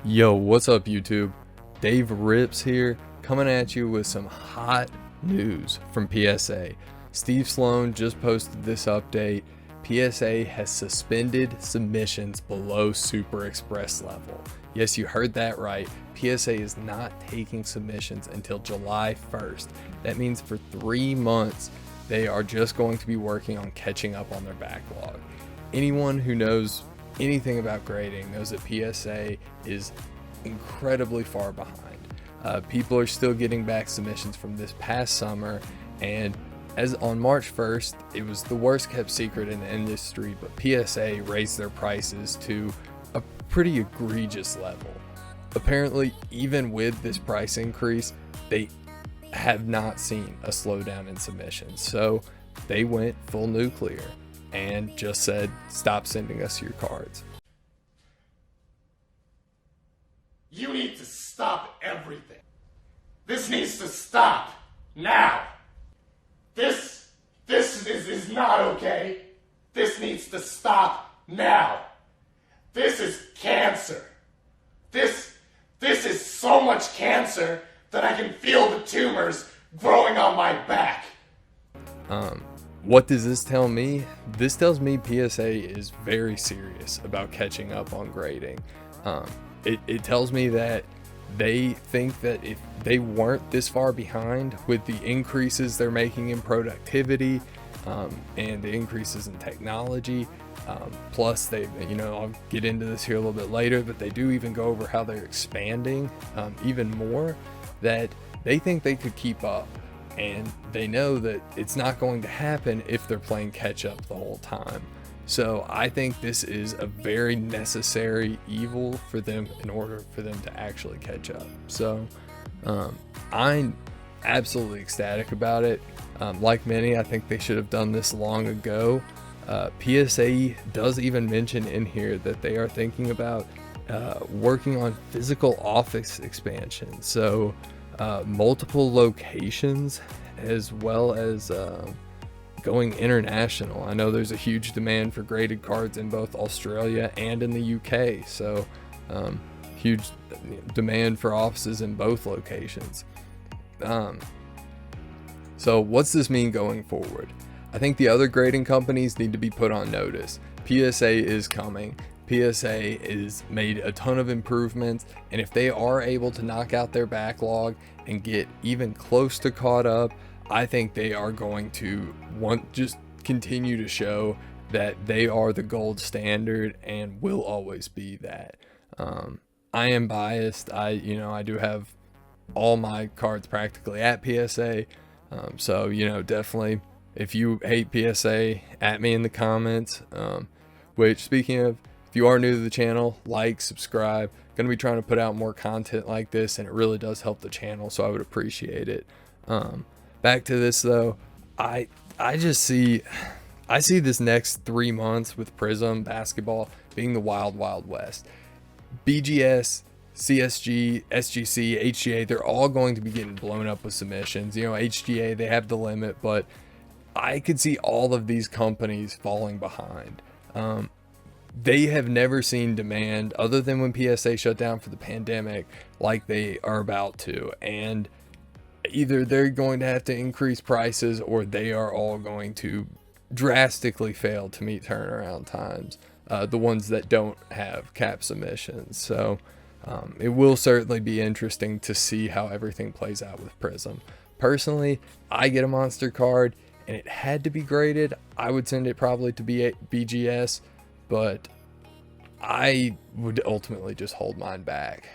Yo, what's up YouTube? Dave Rips here, coming at you with some hot news from PSA. Steve Sloan just posted this update. PSA has suspended submissions below Super Express level. Yes, you heard that right. PSA is not taking submissions until July 1st. That means for 3 months, they are just going to be working on catching up on their backlog. Anyone who knows anything about grading knows that PSA is incredibly far behind. People are still getting back submissions from this past summer, and as on March 1st, it was the worst kept secret in the industry, but PSA raised their prices to a pretty egregious level. Apparently, even with this price increase, they have not seen a slowdown in submissions. So they went full nuclear and just said, stop sending us your cards. You need to stop everything. This needs to stop now. This is not okay. This needs to stop now. This is cancer. This is so much cancer that I can feel the tumors growing on my back. What does this tell me? This tells me PSA is very serious about catching up on grading. It tells me that they think that if they weren't this far behind with the increases they're making in productivity and the increases in technology, plus they, I'll get into this here a little bit later, but they do even go over how they're expanding even more, that they think they could keep up. And they know that it's not going to happen if they're playing catch up the whole time. So I think this is a very necessary evil for them in order for them to actually catch up. So I'm absolutely ecstatic about it. Like many, I think they should have done this long ago. PSA does even mention in here that they are thinking about working on physical office expansion. So multiple locations, as well as going international. I know there's a huge demand for graded cards in both Australia and in the UK, so huge demand for offices in both locations. So what's this mean going forward? I think the other grading companies need to be put on notice. PSA is coming. PSA has made a ton of improvements, and if they are able to knock out their backlog and get even close to caught up, I think they are going to just continue to show that they are the gold standard and will always be that. I am biased. I do have all my cards practically at PSA, so definitely if you hate PSA, at me in the comments. Which, speaking of, if you are new to the channel, like, subscribe. Going to be trying to put out more content like this, and it really does help the channel, so I would appreciate it. Back to this though, I see this next 3 months with Prism basketball being the wild west. BGS, CSG, SGC, HGA, they're all going to be getting blown up with submissions. HGA, they have the limit, but I could see all of these companies falling behind. They have never seen demand other than when PSA shut down for the pandemic like they are about to, and either they're going to have to increase prices or they are all going to drastically fail to meet turnaround times, the ones that don't have cap submissions. So it will certainly be interesting to see how everything plays out with Prism. Personally, I get a monster card and it had to be graded, I would send it probably to BGS, but I would ultimately just hold mine back,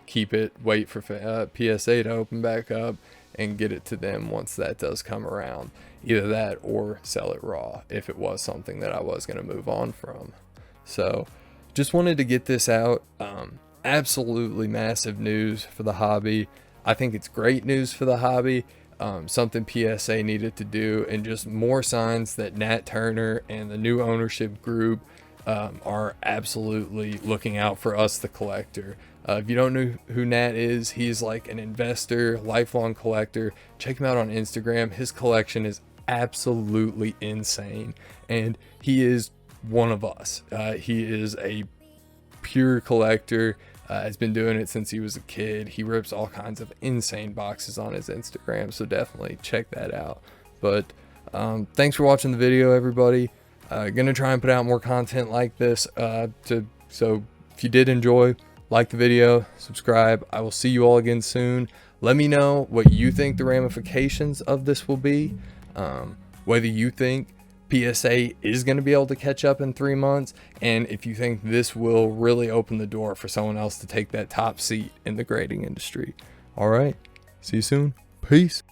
keep it, wait for PSA to open back up and get it to them once that does come around. Either that or sell it raw if it was something that I was going to move on from. So just wanted to get this out. Absolutely massive news for the hobby. I think it's great news for the hobby. Something PSA needed to do, and just more signs that Nat Turner and the new ownership group are absolutely looking out for us, the collector. If you don't know who Nat is, he's like an investor, lifelong collector. Check him out on Instagram. His collection is absolutely insane, and he is one of us. He is a pure collector Has been doing it since he was a kid. He rips all kinds of insane boxes on his Instagram, so definitely check that out. But thanks for watching the video, everybody. Gonna try and put out more content like this. So if you did enjoy, like the video, subscribe. I will see you all again soon. Let me know what you think the ramifications of this will be. Whether you think PSA is going to be able to catch up in 3 months, and if you think this will really open the door for someone else to take that top seat in the grading industry. All right, see you soon. Peace.